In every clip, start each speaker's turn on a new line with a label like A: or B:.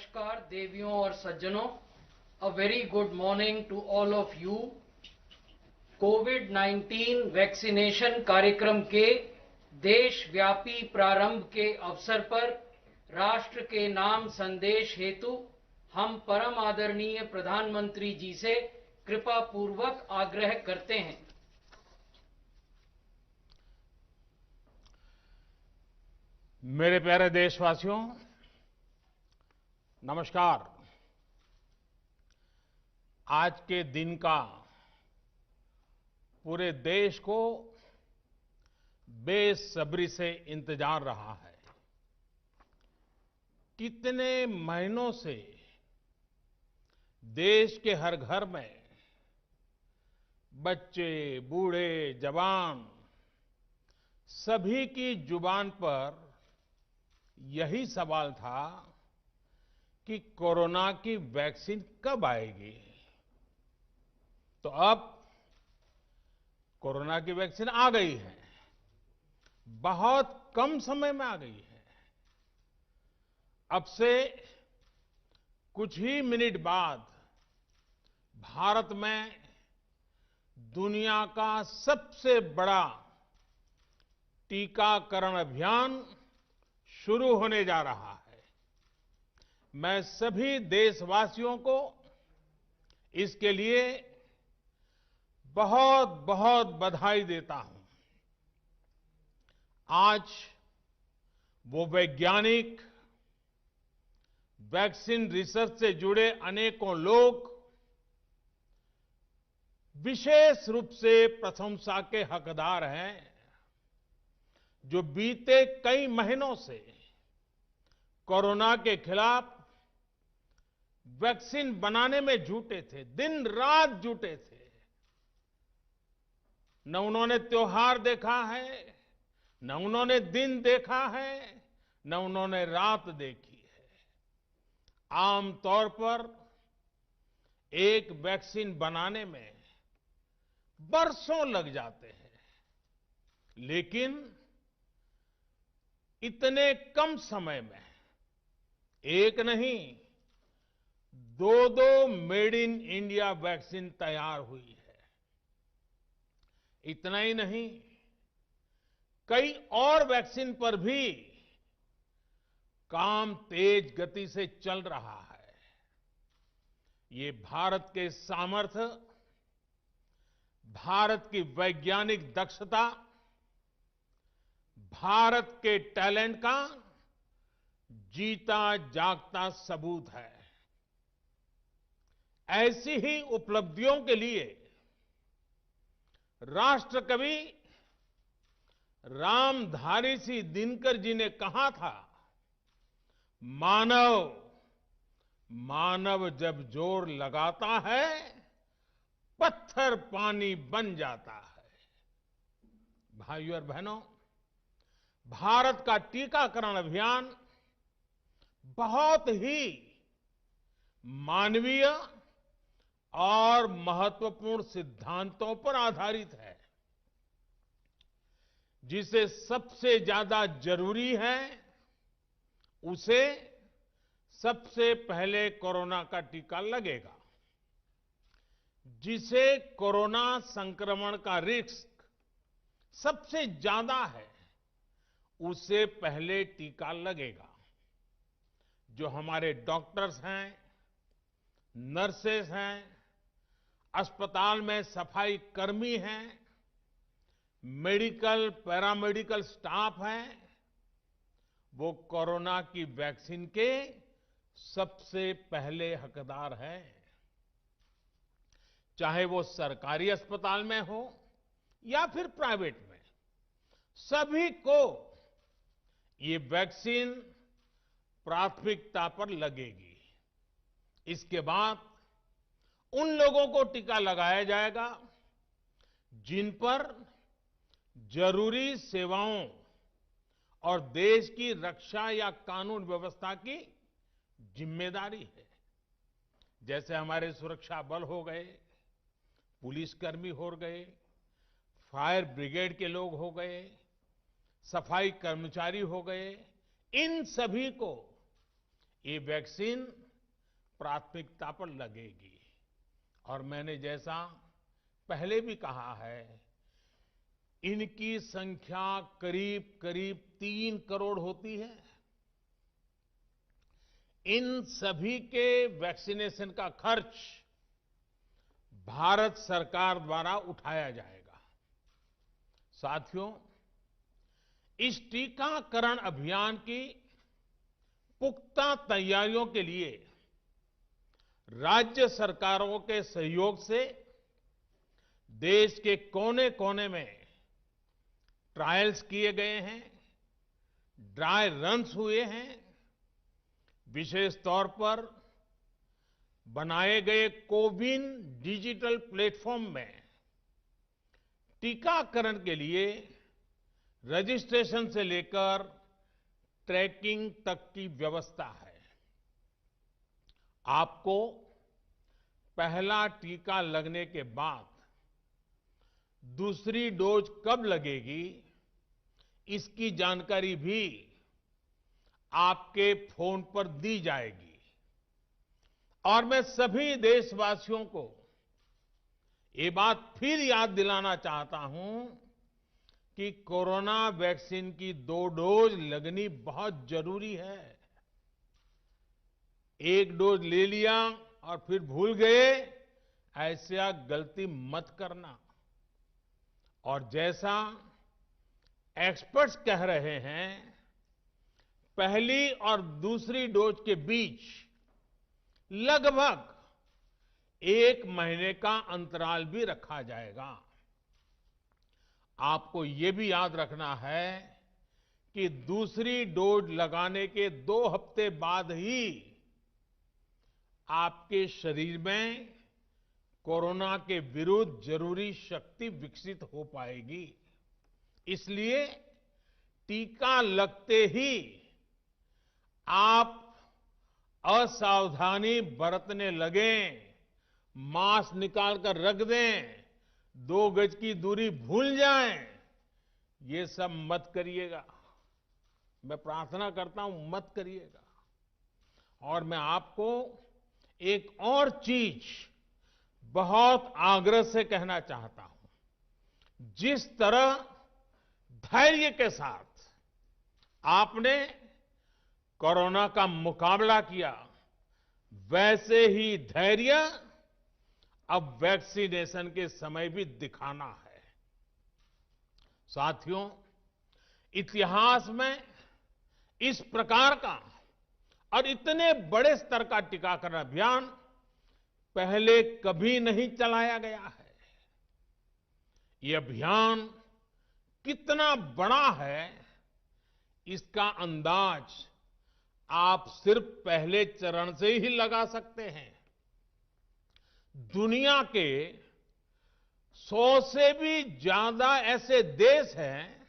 A: नमस्कार देवियों और सज्जनों, a very good morning to all of you. कोविड-19 वैक्सीनेशन कार्यक्रम के देशव्यापी प्रारंभ के अवसर पर राष्ट्र के नाम संदेश हेतु हम परम आदरणीय प्रधानमंत्री जी से कृपा पूर्वक आग्रह करते हैं।
B: मेरे प्यारे देशवासियों, नमस्कार। आज के दिन का पूरे देश को बेसब्री से इंतजार रहा है। कितने महीनों से देश के हर घर में बच्चे, बूढ़े, जवान सभी की जुबान पर यही सवाल था कि कोरोना की वैक्सीन कब आएगी। तो अब कोरोना की वैक्सीन आ गई है, बहुत कम समय में आ गई है। अब से कुछ ही मिनट बाद भारत में दुनिया का सबसे बड़ा टीकाकरण अभियान शुरू होने जा रहा है। मैं सभी देशवासियों को इसके लिए बहुत बहुत बधाई देता हूं। आज वो वैज्ञानिक, वैक्सीन रिसर्च से जुड़े अनेकों लोग विशेष रूप से प्रशंसा के हकदार हैं, जो बीते कई महीनों से कोरोना के खिलाफ वैक्सीन बनाने में जुटे थे, दिन रात जुटे थे। न उन्होंने त्योहार देखा है, न उन्होंने दिन देखा है, न उन्होंने रात देखी है। आमतौर पर एक वैक्सीन बनाने में बरसों लग जाते हैं, लेकिन इतने कम समय में एक नहीं, दो मेड इन इंडिया वैक्सीन तैयार हुई है। इतना ही नहीं, कई और वैक्सीन पर भी काम तेज गति से चल रहा है। ये भारत के सामर्थ्य, भारत की वैज्ञानिक दक्षता, भारत के टैलेंट का जीता जागता सबूत है। ऐसी ही उपलब्धियों के लिए राष्ट्रकवि रामधारी सिंह दिनकर जी ने कहा था, मानव मानव जब जोर लगाता है, पत्थर पानी बन जाता है। भाइयों और बहनों, भारत का टीकाकरण अभियान बहुत ही मानवीय और महत्वपूर्ण सिद्धांतों पर आधारित है। जिसे सबसे ज्यादा जरूरी है, उसे सबसे पहले कोरोना का टीका लगेगा। जिसे कोरोना संक्रमण का रिस्क सबसे ज्यादा है, उसे पहले टीका लगेगा। जो हमारे डॉक्टर्स हैं, नर्सेस हैं, अस्पताल में सफाई कर्मी हैं, मेडिकल, पैरामेडिकल स्टाफ हैं, वो कोरोना की वैक्सीन के सबसे पहले हकदार हैं। चाहे वो सरकारी अस्पताल में हो या फिर प्राइवेट में, सभी को ये वैक्सीन प्राथमिकता पर लगेगी। इसके बाद उन लोगों को टीका लगाया जाएगा जिन पर जरूरी सेवाओं और देश की रक्षा या कानून व्यवस्था की जिम्मेदारी है। जैसे हमारे सुरक्षा बल हो गए, पुलिसकर्मी हो गए, फायर ब्रिगेड के लोग हो गए, सफाई कर्मचारी हो गए, इन सभी को ये वैक्सीन प्राथमिकता पर लगेगी। और मैंने जैसा पहले भी कहा है, इनकी संख्या करीब करीब 3 करोड़ होती है। इन सभी के वैक्सीनेशन का खर्च भारत सरकार द्वारा उठाया जाएगा। साथियों, इस टीकाकरण अभियान की पुख्ता तैयारियों के लिए राज्य सरकारों के सहयोग से देश के कोने-कोने में ट्रायल्स किए गए हैं, ड्राई रन्स हुए हैं। विशेष तौर पर बनाए गए कोविन डिजिटल प्लेटफॉर्म में टीकाकरण के लिए रजिस्ट्रेशन से लेकर ट्रैकिंग तक की व्यवस्था है। आपको पहला टीका लगने के बाद दूसरी डोज कब लगेगी, इसकी जानकारी भी आपके फोन पर दी जाएगी। और मैं सभी देशवासियों को ये बात फिर याद दिलाना चाहता हूं कि कोरोना वैक्सीन की 2 डोज लगनी बहुत जरूरी है। एक डोज ले लिया और फिर भूल गए, ऐसा गलती मत करना। और जैसा एक्सपर्ट्स कह रहे हैं, पहली और दूसरी डोज के बीच लगभग 1 महीने का अंतराल भी रखा जाएगा। आपको ये भी याद रखना है कि दूसरी डोज लगाने के 2 हफ्ते बाद ही आपके शरीर में कोरोना के विरुद्ध जरूरी शक्ति विकसित हो पाएगी। इसलिए टीका लगते ही आप असावधानी बरतने लगें, मास्क निकाल कर रख दें, 2 गज की दूरी भूल जाएं, ये सब मत करिएगा। मैं प्रार्थना करता हूं, मत करिएगा। और मैं आपको एक और चीज बहुत आग्रह से कहना चाहता हूं। जिस तरह धैर्य के साथ आपने कोरोना का मुकाबला किया, वैसे ही धैर्य अब वैक्सीनेशन के समय भी दिखाना है। साथियों, इतिहास में इस प्रकार का और इतने बड़े स्तर का टीकाकरण अभियान पहले कभी नहीं चलाया गया है। ये अभियान कितना बड़ा है, इसका अंदाज आप सिर्फ पहले चरण से ही लगा सकते हैं। दुनिया के 100 से भी ज्यादा ऐसे देश हैं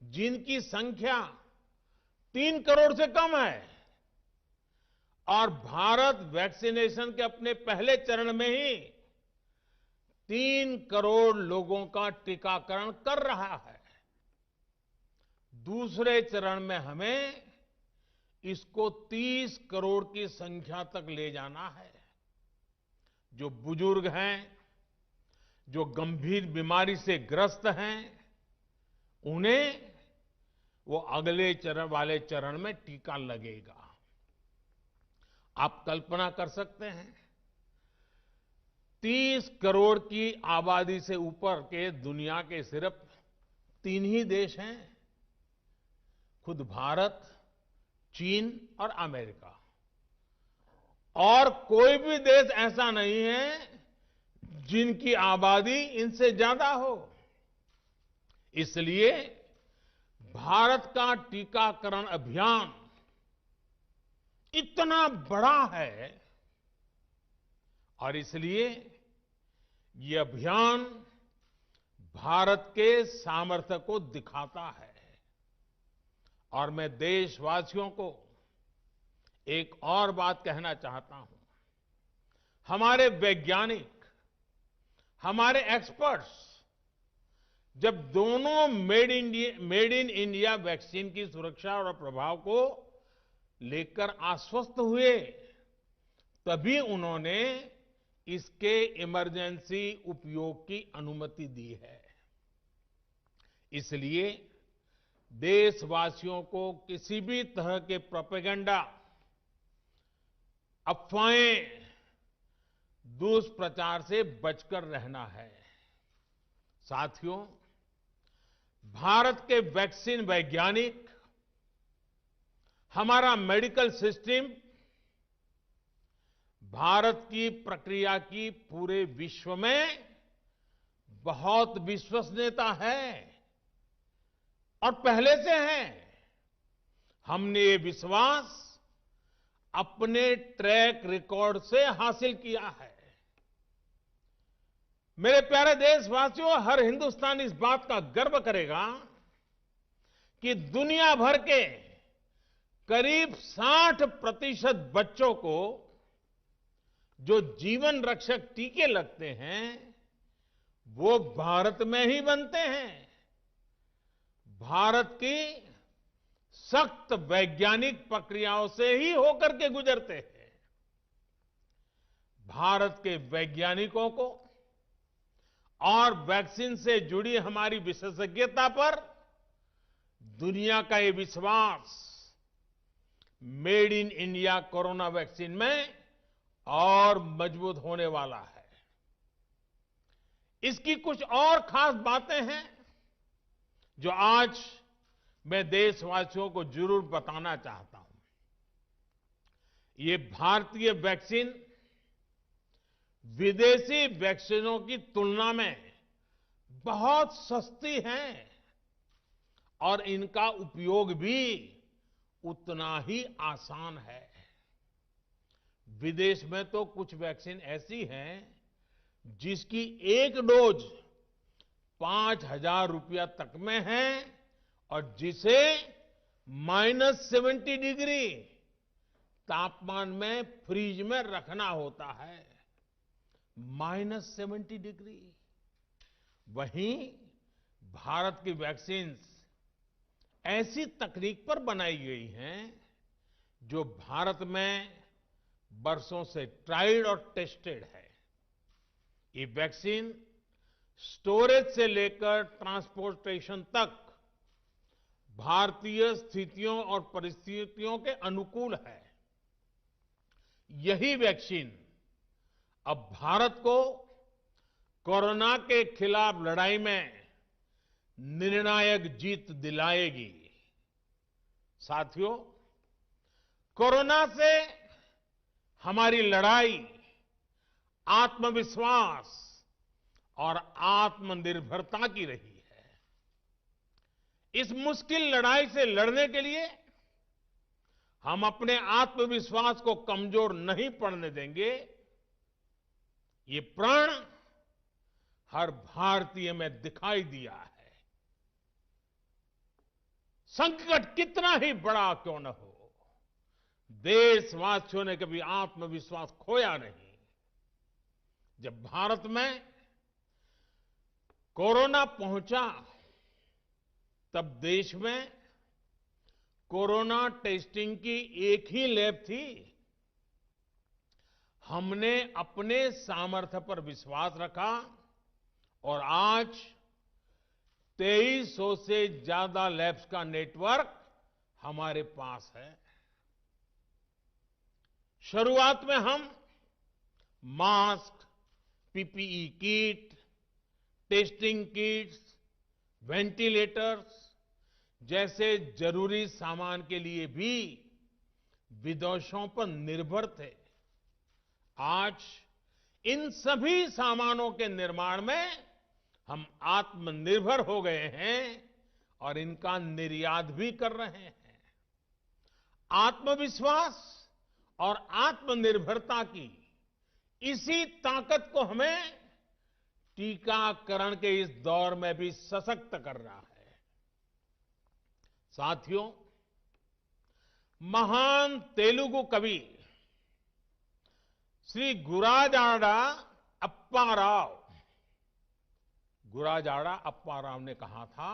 B: जिनकी संख्या 3 करोड़ से कम है, और भारत वैक्सीनेशन के अपने पहले चरण में ही 3 करोड़ लोगों का टीकाकरण कर रहा है। दूसरे चरण में हमें इसको 30 करोड़ की संख्या तक ले जाना है। जो बुजुर्ग हैं, जो गंभीर बीमारी से ग्रस्त हैं, उन्हें वो अगले वाले चरण में टीका लगेगा। आप कल्पना कर सकते हैं, 30 करोड़ की आबादी से ऊपर के दुनिया के सिर्फ 3 ही देश हैं, खुद भारत, चीन और अमेरिका। और कोई भी देश ऐसा नहीं है जिनकी आबादी इनसे ज्यादा हो। इसलिए भारत का टीकाकरण अभियान इतना बड़ा है, और इसलिए ये अभियान भारत के सामर्थ्य को दिखाता है। और मैं देशवासियों को एक और बात कहना चाहता हूं। हमारे वैज्ञानिक, हमारे एक्सपर्ट्स जब दोनों मेड इन इंडिया वैक्सीन की सुरक्षा और प्रभाव को लेकर आश्वस्त हुए, तभी उन्होंने इसके इमरजेंसी उपयोग की अनुमति दी है। इसलिए देशवासियों को किसी भी तरह के प्रोपेगेंडा, अफवाहें, दुष्प्रचार से बचकर रहना है। साथियों, भारत के वैक्सीन वैज्ञानिक, हमारा मेडिकल सिस्टम भारत की प्रक्रिया की पूरे विश्व में बहुत विश्वसनीयता है और पहले से है। हमने ये विश्वास अपने ट्रैक रिकॉर्ड से हासिल किया है। मेरे प्यारे देशवासियों, हर हिंदुस्तानी इस बात का गर्व करेगा कि दुनिया भर के करीब 60% बच्चों को जो जीवन रक्षक टीके लगते हैं, वो भारत में ही बनते हैं। भारत की सख्त वैज्ञानिक प्रक्रियाओं से ही होकर के गुजरते हैं। भारत के वैज्ञानिकों को और वैक्सीन से जुड़ी हमारी विशेषज्ञता पर दुनिया का ये विश्वास made in India corona vaccine में और मजबूत होने वाला है। इसकी कुछ और खास बातें हैं जो आज मैं देशवासियों को जरूर बताना चाहता हूं। ये भारतीय वैक्सीन विदेशी वैक्सीनों की तुलना में बहुत सस्ती हैं और इनका उपयोग भी उतना ही आसान है। विदेश में तो कुछ वैक्सीन ऐसी हैं जिसकी एक डोज 5,000 रुपया तक में है और जिसे -70 डिग्री तापमान में फ्रीज में रखना होता है। -70 डिग्री। वहीं भारत की वैक्सीन ऐसी तकनीक पर बनाई गई हैं जो भारत में बरसों से ट्राइड और टेस्टेड है। ये वैक्सीन स्टोरेज से लेकर ट्रांसपोर्टेशन तक भारतीय स्थितियों और परिस्थितियों के अनुकूल है। यही वैक्सीन अब भारत को कोरोना के खिलाफ लड़ाई में निर्णायक जीत दिलाएगी। साथियों, कोरोना से हमारी लड़ाई आत्मविश्वास और आत्मनिर्भरता की रही है। इस मुश्किल लड़ाई से लड़ने के लिए हम अपने आत्मविश्वास को कमजोर नहीं पड़ने देंगे। ये प्रण हर भारतीय में दिखाई दिया है। संकट कितना ही बड़ा क्यों न हो, देशवासियों ने कभी आत्मविश्वास खोया नहीं। जब भारत में कोरोना पहुंचा, तब देश में कोरोना टेस्टिंग की एक ही लैब थी। हमने अपने सामर्थ्य पर विश्वास रखा और आज 2300 से ज्यादा लैब्स का नेटवर्क हमारे पास है। शुरुआत में हम mask, PPE kit, testing kits, ventilators जैसे जरूरी सामान के लिए भी विदेशों पर निर्भर थे। आज इन सभी सामानों के निर्माण में हम आत्मनिर्भर हो गए हैं और इनका निर्यात भी कर रहे हैं। आत्मविश्वास और आत्मनिर्भरता की इसी ताकत को हमें टीकाकरण के इस दौर में भी सशक्त करना है। साथियों, महान तेलुगु कवि श्री गुराजाड़ा अप्पा राव ने कहा था,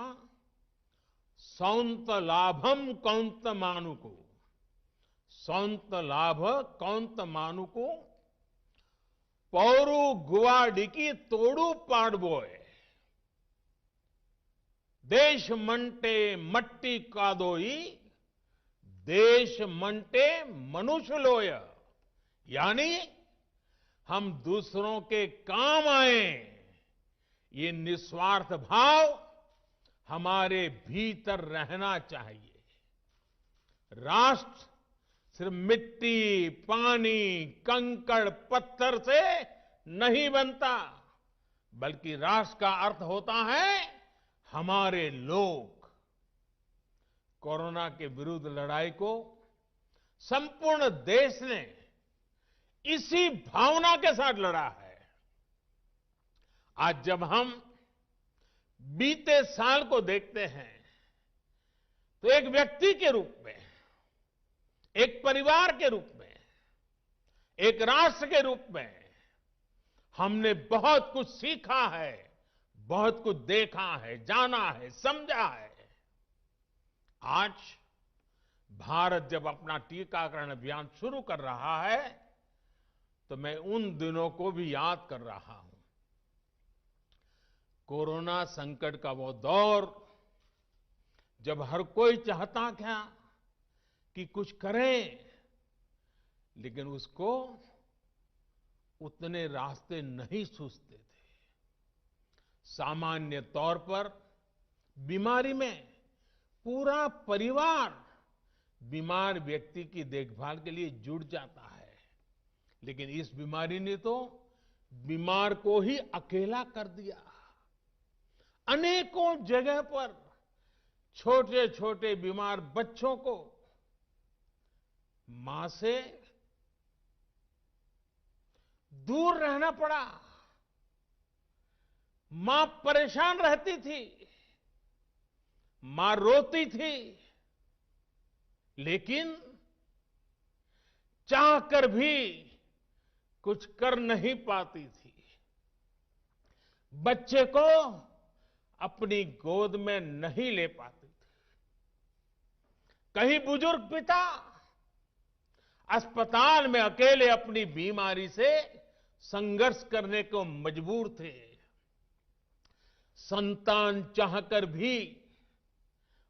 B: सौंत लाभम कौंत मानुको सौंत लाभ कौंत मानुको पौरु गुवाडिकी तोड़ू पाडबोय देश मंटे मट्टी कादोई देश मंटे मनुष्य लोय। यानी हम दूसरों के काम आए, ये निस्वार्थ भाव हमारे भीतर रहना चाहिए। राष्ट्र सिर्फ मिट्टी, पानी, कंकड़, पत्थर से नहीं बनता, बल्कि राष्ट्र का अर्थ होता है हमारे लोग। कोरोना के विरुद्ध लड़ाई को संपूर्ण देश ने इसी भावना के साथ लड़ा है। आज जब हम बीते साल को देखते हैं तो एक व्यक्ति के रूप में, एक परिवार के रूप में, एक राष्ट्र के रूप में हमने बहुत कुछ सीखा है, बहुत कुछ देखा है, जाना है, समझा है। आज भारत जब अपना टीकाकरण अभियान शुरू कर रहा है तो मैं उन दिनों को भी याद कर रहा हूं। कोरोना संकट का वो दौर जब हर कोई चाहता था कि कुछ करें, लेकिन उसको उतने रास्ते नहीं सूझते थे। सामान्य तौर पर बीमारी में पूरा परिवार बीमार व्यक्ति की देखभाल के लिए जुट जाता है, लेकिन इस बीमारी ने तो बीमार को ही अकेला कर दिया। अनेकों जगह पर छोटे छोटे बीमार बच्चों को मां से दूर रहना पड़ा। मां परेशान रहती थी, मां रोती थी, लेकिन चाहकर भी कुछ कर नहीं पाती थी। बच्चे को अपनी गोद में नहीं ले पाती थी। कहीं बुजुर्ग पिता अस्पताल में अकेले अपनी बीमारी से संघर्ष करने को मजबूर थे। संतान चाहकर भी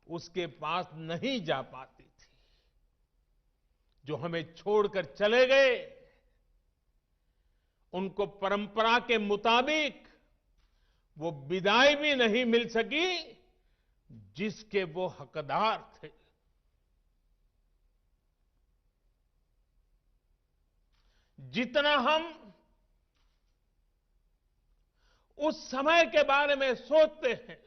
B: उसके पास नहीं जा पाती थी। जो हमें छोड़कर चले गए, उनको परंपरा के मुताबिक वो विदाई भी नहीं मिल सकी जिसके वो हकदार थे। जितना हम उस समय के बारे में सोचते हैं,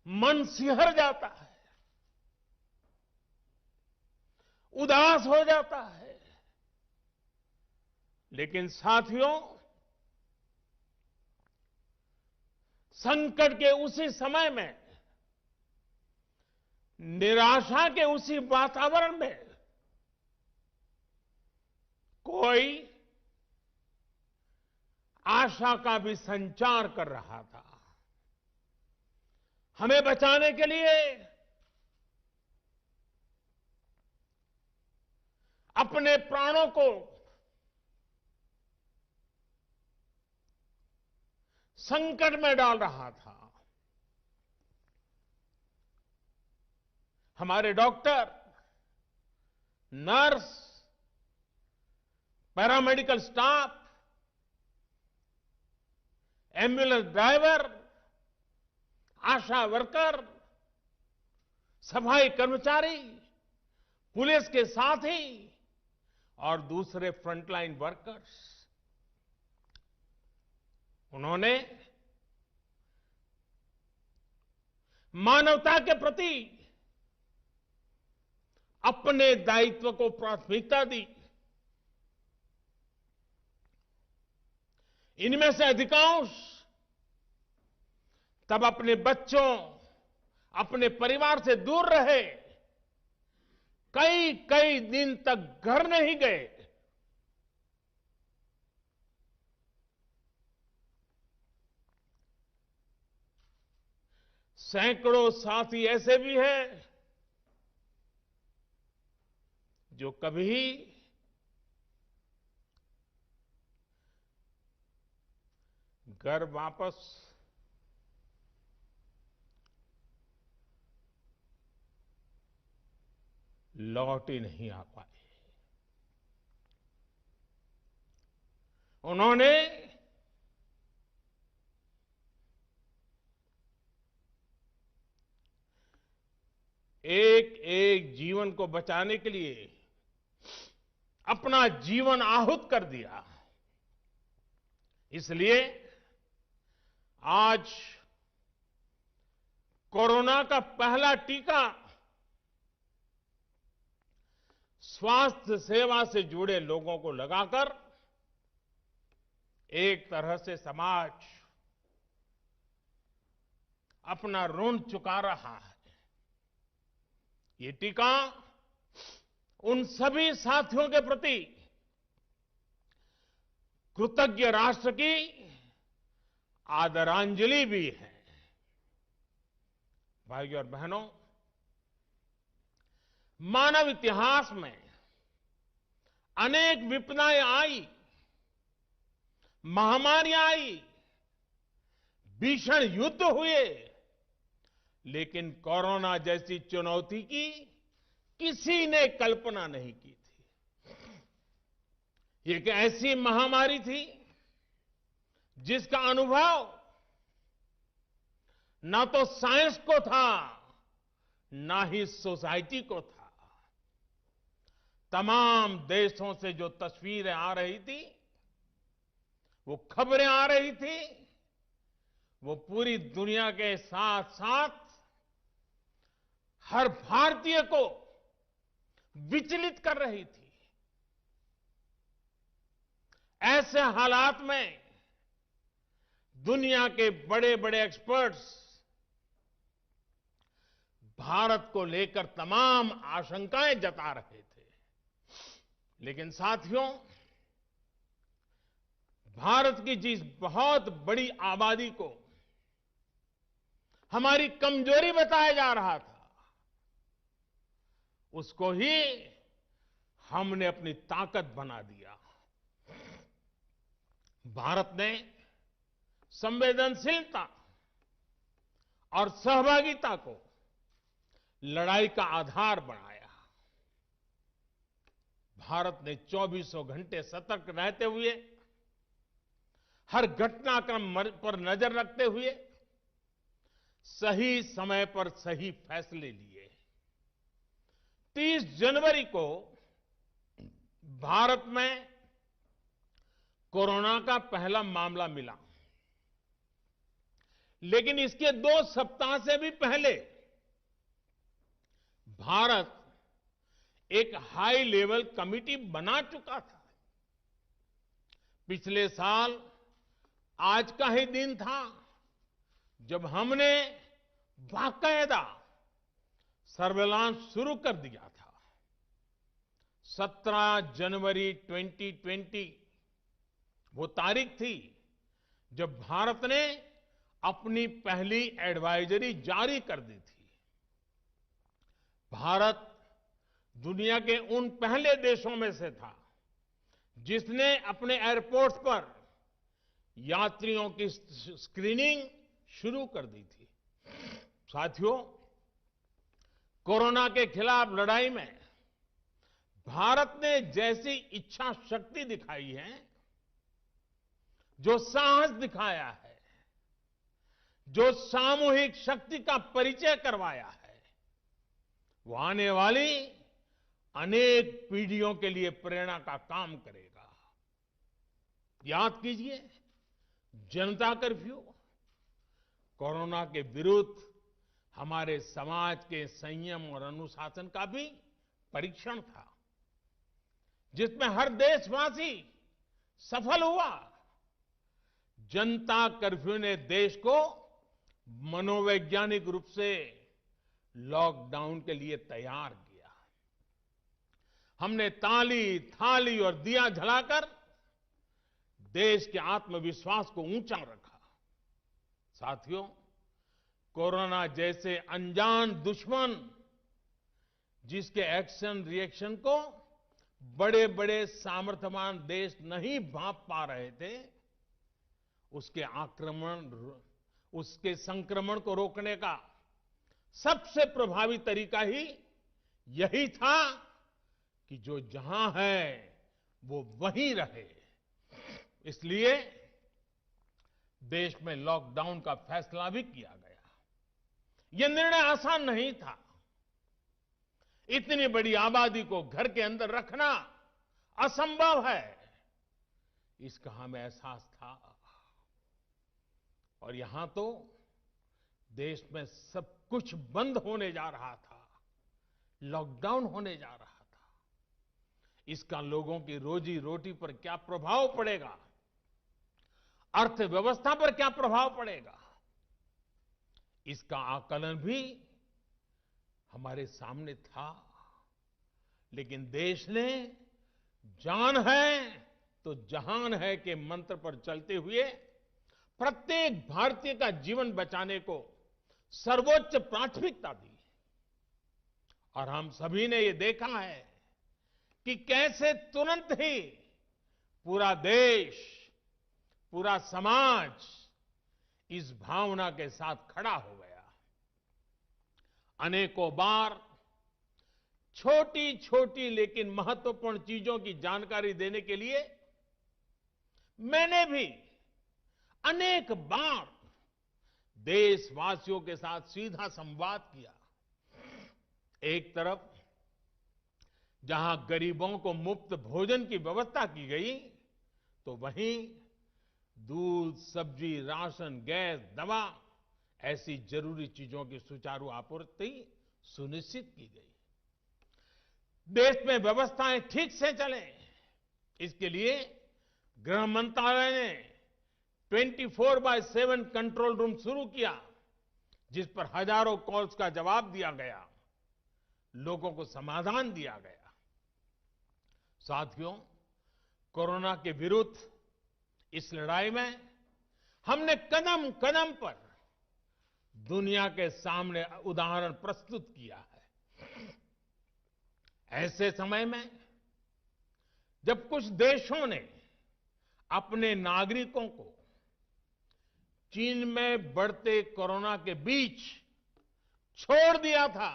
B: मन सिहर जाता है, उदास हो जाता है। लेकिन साथियों, संकट के उसी समय में, निराशा के उसी वातावरण में कोई आशा का भी संचार कर रहा था। हमें बचाने के लिए अपने प्राणों को संकट में डाल रहा था। हमारे doctor, nurse, paramedical staff, ambulance driver, ASHA worker, सफाई कर्मचारी, पुलिस के साथी और दूसरे फ्रंटलाइन वर्कर्स, उन्होंने मानवता के प्रति अपने दायित्व को प्राथमिकता दी। इनमें से अधिकांश तब अपने बच्चों, अपने परिवार से दूर रहे, कई कई दिन तक घर नहीं गए। सैकड़ों साथी ऐसे भी हैं जो कभी घर वापस लौट ही नहीं आ पाए। उन्होंने एक एक जीवन को बचाने के लिए अपना जीवन आहूत कर दिया। इसलिए आज कोरोना का पहला टीका स्वास्थ्य सेवा से जुड़े लोगों को लगाकर एक तरह से समाज अपना ऋण चुका रहा है। ये टीका उन सभी साथियों के प्रति कृतज्ञ राष्ट्र की आदरांजलि भी है। भाइयों और बहनों, मानव इतिहास में अनेक विपदाएं आई, महामारियां आई, भीषण युद्ध हुए, लेकिन कोरोना जैसी चुनौती की किसी ने कल्पना नहीं की थी। ये एक ऐसी महामारी थी जिसका अनुभव ना तो साइंस को था, ना ही सोसाइटी को था। तमाम देशों से जो तस्वीरें आ रही थी, वो खबरें आ रही थी, वो पूरी दुनिया के साथ साथ हर भारतीय को विचलित कर रही थी। ऐसे हालात में दुनिया के बड़े बड़े एक्सपर्ट्स भारत को लेकर तमाम आशंकाएं जता रहे थे। लेकिन साथियों, भारत की जिस बहुत बड़ी आबादी को हमारी कमजोरी बताया जा रहा था, उसको ही हमने अपनी ताकत बना दिया। भारत ने संवेदनशीलता और सहभागिता को लड़ाई का आधार बनाया। भारत ने 24 घंटे सतर्क रहते हुए, हर घटनाक्रम पर नजर रखते हुए सही समय पर सही फैसले लिए। 30 जनवरी को भारत में कोरोना का पहला मामला मिला, लेकिन इसके 2 सप्ताह से भी पहले भारत एक हाई लेवल कमिटी बना चुका था। पिछले साल आज का ही दिन था जब हमने बाकायदा सर्वेलांस शुरू कर दिया था। 17 जनवरी 2020 वो तारीख थी जब भारत ने अपनी पहली एडवाइजरी जारी कर दी थी। भारत दुनिया के उन पहले देशों में से था जिसने अपने एयरपोर्ट्स पर यात्रियों की स्क्रीनिंग शुरू कर दी थी। साथियों, कोरोना के खिलाफ लड़ाई में भारत ने जैसी इच्छा शक्ति दिखाई है, जो साहस दिखाया है, जो सामूहिक शक्ति का परिचय करवाया है, वो आने वाली अनेक पीढ़ियों के लिए प्रेरणा का काम करेगा। याद कीजिए, जनता कर्फ्यू कोरोना के विरुद्ध हमारे समाज के संयम और अनुशासन का भी परीक्षण था, जिसमें हर देशवासी सफल हुआ। जनता कर्फ्यू ने देश को मनोवैज्ञानिक रूप से लॉकडाउन के लिए तैयार किया। हमने ताली, थाली और दिया जलाकर देश के आत्मविश्वास को ऊंचा रखा। साथियों, कोरोना जैसे अनजान दुश्मन जिसके एक्शन रिएक्शन को बड़े बड़े सामर्थ्यवान देश नहीं भांप पा रहे थे, उसके संक्रमण को रोकने का सबसे प्रभावी तरीका ही यही था कि जो जहां है वो वहीं रहे। इसलिए देश में लॉकडाउन का फैसला भी किया गया। यह निर्णय आसान नहीं था। इतनी बड़ी आबादी को घर के अंदर रखना असंभव है, इसका हमें एहसास था। और यहां तो देश में सब कुछ बंद होने जा रहा था, लॉकडाउन होने जा रहा था। इसका लोगों की रोजी रोटी पर क्या प्रभाव पड़ेगा, अर्थव्यवस्था पर क्या प्रभाव पड़ेगा, इसका आकलन भी हमारे सामने था। लेकिन देश ने जान है तो जहान है के मंत्र पर चलते हुए प्रत्येक भारतीय का जीवन बचाने को सर्वोच्च प्राथमिकता दी। और हम सभी ने ये देखा है कि कैसे तुरंत ही पूरा देश, पूरा समाज इस भावना के साथ खड़ा हो गया। अनेकों बार छोटी छोटी लेकिन महत्वपूर्ण चीजों की जानकारी देने के लिए मैंने भी अनेक बार देशवासियों के साथ सीधा संवाद किया। एक तरफ जहां गरीबों को मुफ्त भोजन की व्यवस्था की गई, तो वहीं दूध, सब्जी, राशन, गैस, दवा ऐसी जरूरी चीजों की सुचारू आपूर्ति सुनिश्चित की गई। देश में व्यवस्थाएं ठीक से चलें, इसके लिए गृह मंत्रालय ने 24/7 कंट्रोल रूम शुरू किया, जिस पर हजारों कॉल्स का जवाब दिया गया, लोगों को समाधान दिया गया। साथियों, कोरोना के विरुद्ध इस लड़ाई में हमने कदम कदम पर दुनिया के सामने उदाहरण प्रस्तुत किया है। ऐसे समय में जब कुछ देशों ने अपने नागरिकों को चीन में बढ़ते कोरोना के बीच छोड़ दिया था,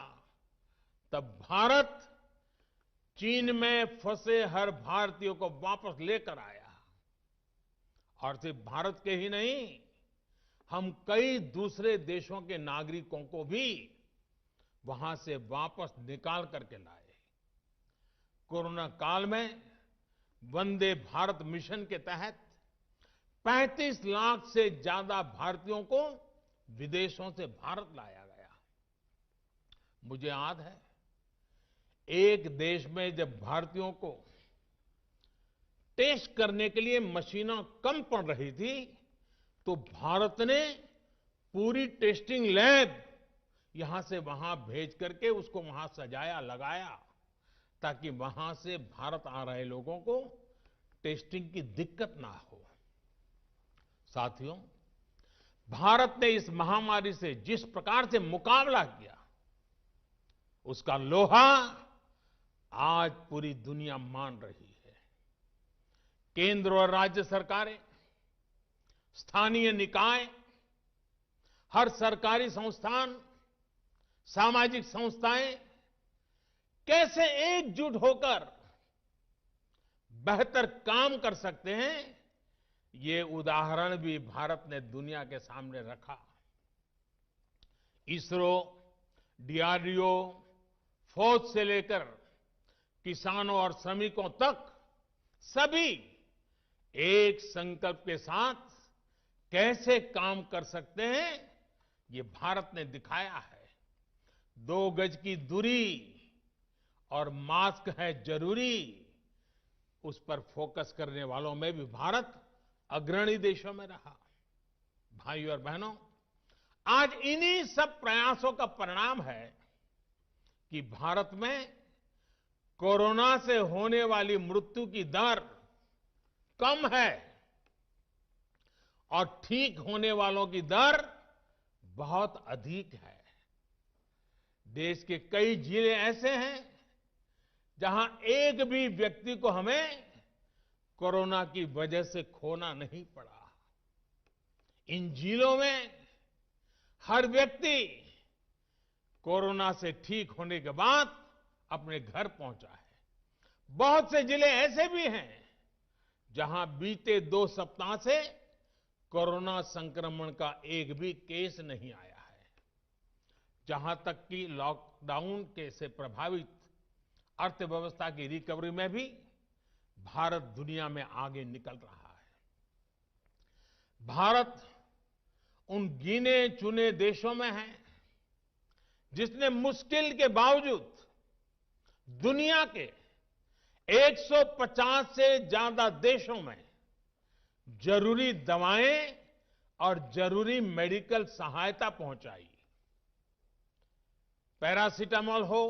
B: तब भारत चीन में फंसे हर भारतीय को वापस लेकर आया। और सिर्फ भारत के ही नहीं, हम कई दूसरे देशों के नागरिकों को भी वहां से वापस निकाल करके लाए। कोरोना काल में वंदे भारत मिशन के तहत 35 लाख से ज्यादा भारतीयों को विदेशों से भारत लाया गया। मुझे याद है, एक देश में जब भारतीयों को टेस्ट करने के लिए मशीनें कम पड़ रही थी, तो भारत ने पूरी टेस्टिंग लैब यहां से वहां भेज करके उसको वहां सजाया, लगाया, ताकि वहां से भारत आ रहे लोगों को टेस्टिंग की दिक्कत ना हो। साथियों, भारत ने इस महामारी से जिस प्रकार से मुकाबला किया, उसका लोहा आज पूरी दुनिया मान रही है। केंद्र और राज्य सरकारें, स्थानीय निकाय, हर सरकारी संस्थान, सामाजिक संस्थाएं कैसे एकजुट होकर बेहतर काम कर सकते हैं, ये उदाहरण भी भारत ने दुनिया के सामने रखा। इसरो, डीआरडीओ, फौज से लेकर किसानों और श्रमिकों तक सभी एक संकल्प के साथ कैसे काम कर सकते हैं, ये भारत ने दिखाया है। 2 गज की दूरी और मास्क है जरूरी, उस पर फोकस करने वालों में भी भारत अग्रणी देशों में रहा। भाइयों और बहनों, आज इन्हीं सब प्रयासों का परिणाम है कि भारत में कोरोना से होने वाली मृत्यु की दर कम है और ठीक होने वालों की दर बहुत अधिक है। देश के कई जिले ऐसे हैं जहां एक भी व्यक्ति को हमें कोरोना की वजह से खोना नहीं पड़ा। इन जिलों में हर व्यक्ति कोरोना से ठीक होने के बाद अपने घर पहुंचा है। बहुत से जिले ऐसे भी हैं जहां बीते 2 सप्ताह से कोरोना संक्रमण का एक भी केस नहीं आया है। जहां तक कि लॉकडाउन के से प्रभावित अर्थव्यवस्था की रिकवरी में भी भारत दुनिया में आगे निकल रहा है। भारत उन गिने चुने देशों में है जिसने मुश्किल के बावजूद दुनिया के 150 से ज्यादा देशों में जरूरी दवाएं और जरूरी मेडिकल सहायता पहुंचाई। पैरासीटामोल हो,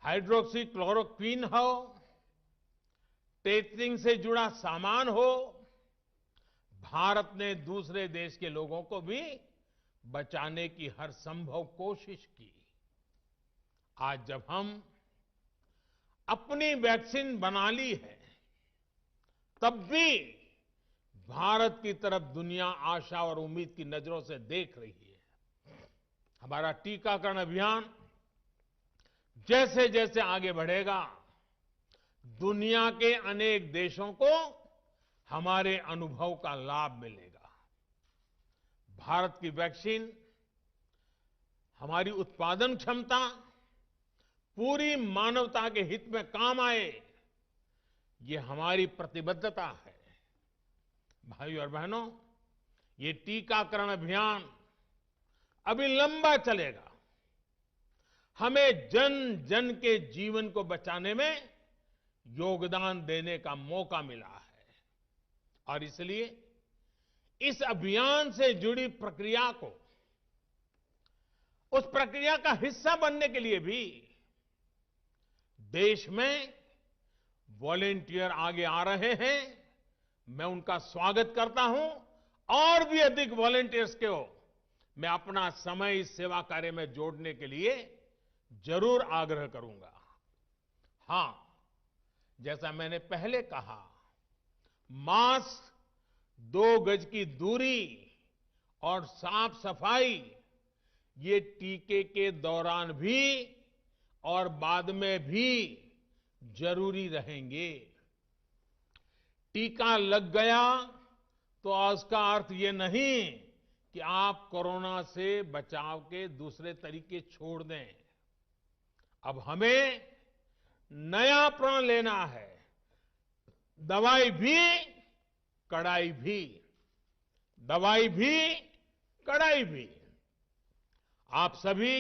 B: हाइड्रोक्सी क्लोरोक्विन हो, टेस्टिंग से जुड़ा सामान हो, भारत ने दूसरे देश के लोगों को भी बचाने की हर संभव कोशिश की। आज जब हम अपनी वैक्सीन बना ली है, तब भी भारत की तरफ दुनिया आशा और उम्मीद की नजरों से देख रही है। हमारा टीकाकरण अभियान जैसे जैसे आगे बढ़ेगा, दुनिया के अनेक देशों को हमारे अनुभव का लाभ मिलेगा। भारत की वैक्सीन, हमारी उत्पादन क्षमता पूरी मानवता के हित में काम आए, ये हमारी प्रतिबद्धता है। भाइयों और बहनों, ये टीकाकरण अभियान अभी लंबा चलेगा। हमें जन जन के जीवन को बचाने में योगदान देने का मौका मिला है और इसलिए इस अभियान से जुड़ी प्रक्रिया को, उस प्रक्रिया का हिस्सा बनने के लिए भी देश में वॉलेंटियर आगे आ रहे हैं। मैं उनका स्वागत करता हूं और भी अधिक वॉलेंटियर्स को मैं अपना समय इस सेवा कार्य में जोड़ने के लिए जरूर आग्रह करूंगा। हां, जैसा मैंने पहले कहा, मास्क, 2 गज की दूरी और साफ सफाई ये टीके के दौरान भी और बाद में भी जरूरी रहेंगे। टीका लग गया तो उसका अर्थ ये नहीं कि आप कोरोना से बचाव के दूसरे तरीके छोड़ दें। अब हमें नया प्रण लेना है। दवाई भी, कड़ाई भी। दवाई भी, कड़ाई भी। आप सभी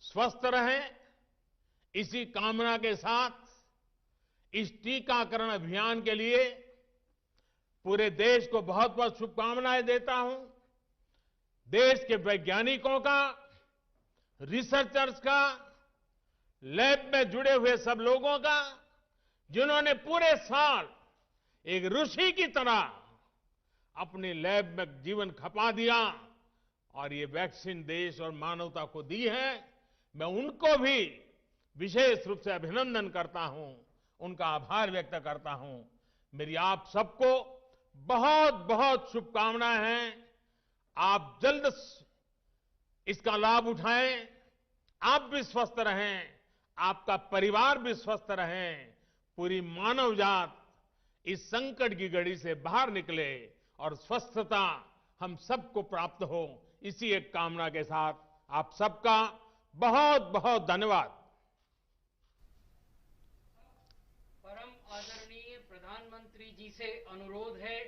B: स्वस्थ रहें, इसी कामना के साथ इस टीकाकरण अभियान के लिए पूरे देश को बहुत बहुत शुभकामनाएं देता हूं। देश के वैज्ञानिकों का, रिसर्चर्स का, लैब में जुड़े हुए सब लोगों का, जिन्होंने पूरे साल एक ऋषि की तरह अपनी लैब में जीवन खपा दिया और ये वैक्सीन देश और मानवता को दी है। मैं उनको भी विशेष रूप से अभिनंदन करता हूं, उनका आभार व्यक्त करता हूं। मेरी आप सबको बहुत बहुत शुभकामनाएं हैं। आप जल्द इसका लाभ उठाएं, आप भी स्वस्थ रहें, आपका परिवार भी स्वस्थ रहें, पूरी मानव जात इस संकट की घड़ी से बाहर निकले और स्वस्थता हम सबको प्राप्त हो, इसी एक कामना के साथ आप सबका बहुत बहुत धन्यवाद।
A: परम आदरणीय प्रधानमंत्री जी से अनुरोध है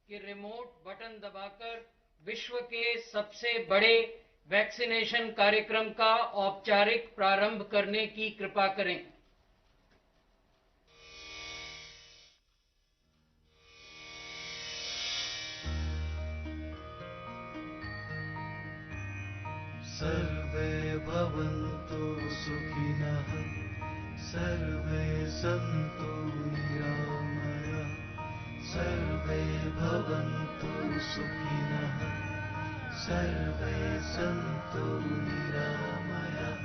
A: कि रिमोट बटन दबाकर विश्व के सबसे बड़े वैक्सीनेशन कार्यक्रम का औपचारिक प्रारंभ करने की कृपा करें।
C: सर्वे भवन्तु सुखिनः, सर्वे सन्तु निरामयाः, सर्वे भवन्तु सुखिनः, सर्वे सन्तु निरामयाः।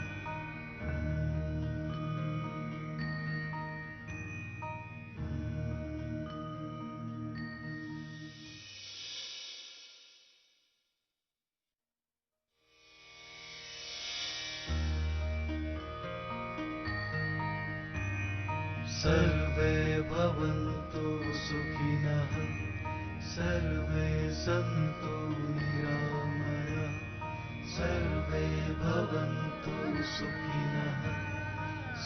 C: सर्वे भवन्तु सुखिनः सर्वे सन्तु निरामयाः सर्वे भवन्तु सुखिनः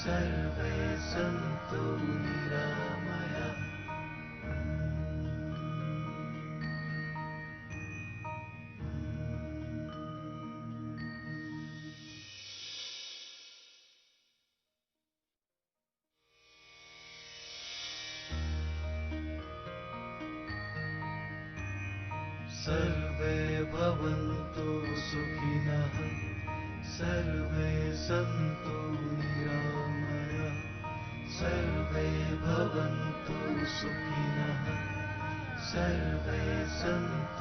C: सर्वे सन्तु निरामयाः सर्वे भवन्तु सुखिनः सर्वे सन्तु निरामयाः सर्वे भवन्तु सुखिनः सर्वे सन्तु